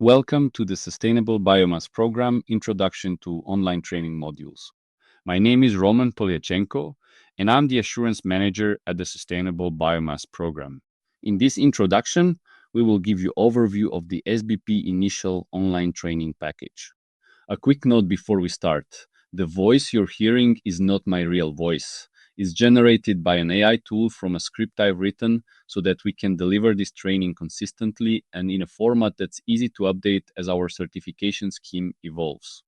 Welcome to the Sustainable Biomass Program Introduction to Online Training Modules. My name is Roman Polyachenko, and I'm the Assurance Manager at the Sustainable Biomass Program. In this introduction, we will give you overview of the SBP Initial Online Training Package. A quick note before we start. The voice you're hearing is not my real voice. It's generated by an AI tool from a script I've written so that we can deliver this training consistently and in a format that's easy to update as our certification scheme evolves.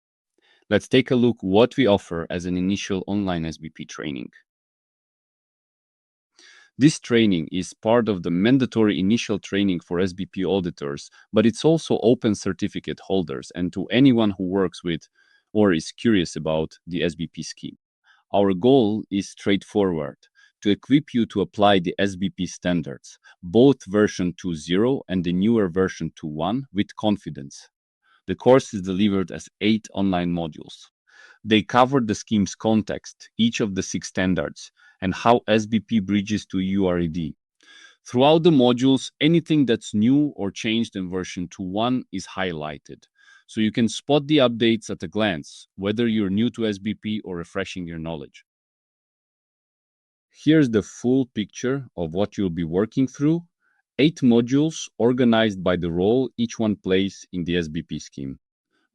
Let's take a look what we offer as an initial online SBP training. This training is part of the mandatory initial training for SBP auditors, but it's also open certificate holders and to anyone who works with or is curious about the SBP scheme. Our goal is straightforward, to equip you to apply the SBP standards, both version 2.0 and the newer version 2.1 with confidence. The course is delivered as 8 online modules. They cover the scheme's context, each of the 6 standards, and how SBP bridges to URED. Throughout the modules, anything that's new or changed in version 2.1 is highlighted, so you can spot the updates at a glance, whether you're new to SBP or refreshing your knowledge. Here's the full picture of what you'll be working through. 8 modules organized by the role each one plays in the SBP scheme.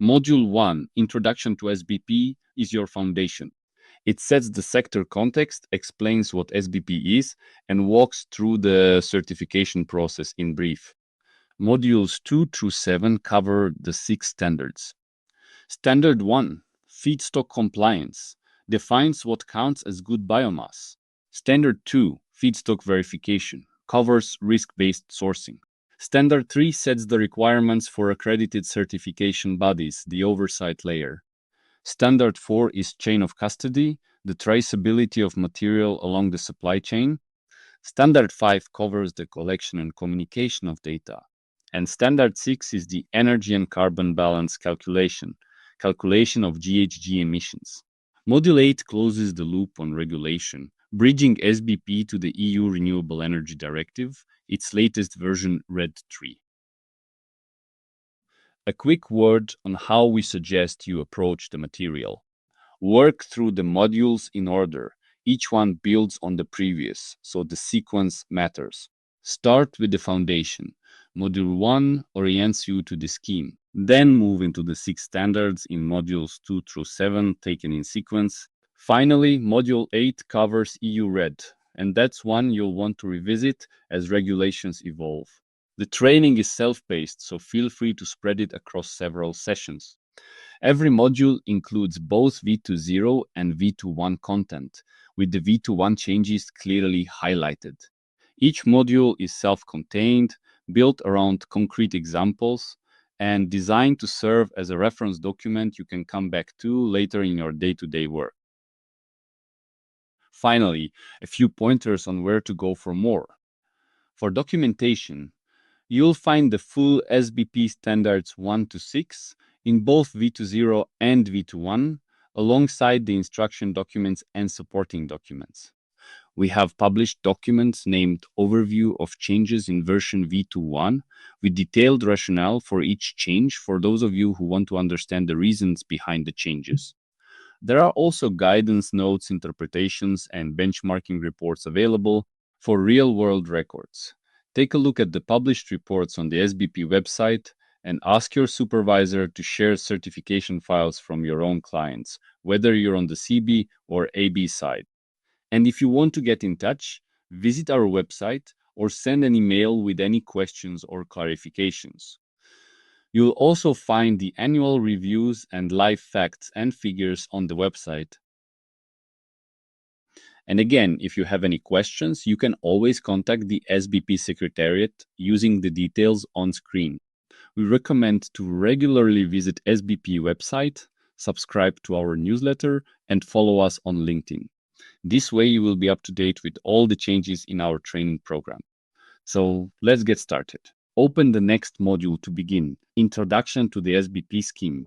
Module 1, Introduction to SBP, is your foundation. It sets the sector context, explains what SBP is, and walks through the certification process in brief. Modules 2 through 7 cover the 6 standards. Standard 1, Feedstock Compliance, defines what counts as good biomass. Standard 2, Feedstock Verification, covers risk-based sourcing. Standard 3 sets the requirements for accredited certification bodies, the oversight layer. Standard 4 is Chain of Custody, the traceability of material along the supply chain. Standard 5 covers the collection and communication of data. And Standard 6 is the Energy and Carbon Balance calculation of GHG emissions. Module 8 closes the loop on regulation, bridging SBP to the EU Renewable Energy Directive, its latest version RED III. A quick word on how we suggest you approach the material. Work through the modules in order. Each one builds on the previous, so the sequence matters. Start with the foundation. Module 1 orients you to the scheme. Then move into the 6 standards in modules 2 through 7 taken in sequence. Finally, Module 8 covers EU RED, and that's one you'll want to revisit as regulations evolve. The training is self-paced, so feel free to spread it across several sessions. Every module includes both v2.0 and v2.1 content, with the v2.1 changes clearly highlighted. Each module is self-contained, built around concrete examples, and designed to serve as a reference document you can come back to later in your day-to-day work. Finally, a few pointers on where to go for more. For documentation, you'll find the full SBP standards 1 to 6 in both v2.0 and v2.1, alongside the instruction documents and supporting documents. We have published documents named Overview of Changes in version v2.1 with detailed rationale for each change for those of you who want to understand the reasons behind the changes. There are also guidance notes, interpretations, and benchmarking reports available for real-world records. Take a look at the published reports on the SBP website and ask your supervisor to share certification files from your own clients, whether you're on the CB or AB side. And if you want to get in touch, visit our website or send an email with any questions or clarifications. You'll also find the annual reviews and live facts and figures on the website. And again, if you have any questions, you can always contact the SBP Secretariat using the details on screen. We recommend to regularly visit SBP website, subscribe to our newsletter, and follow us on LinkedIn. This way you will be up to date with all the changes in our training program. So let's get started. Open the next module to begin, Introduction to the SBP Scheme.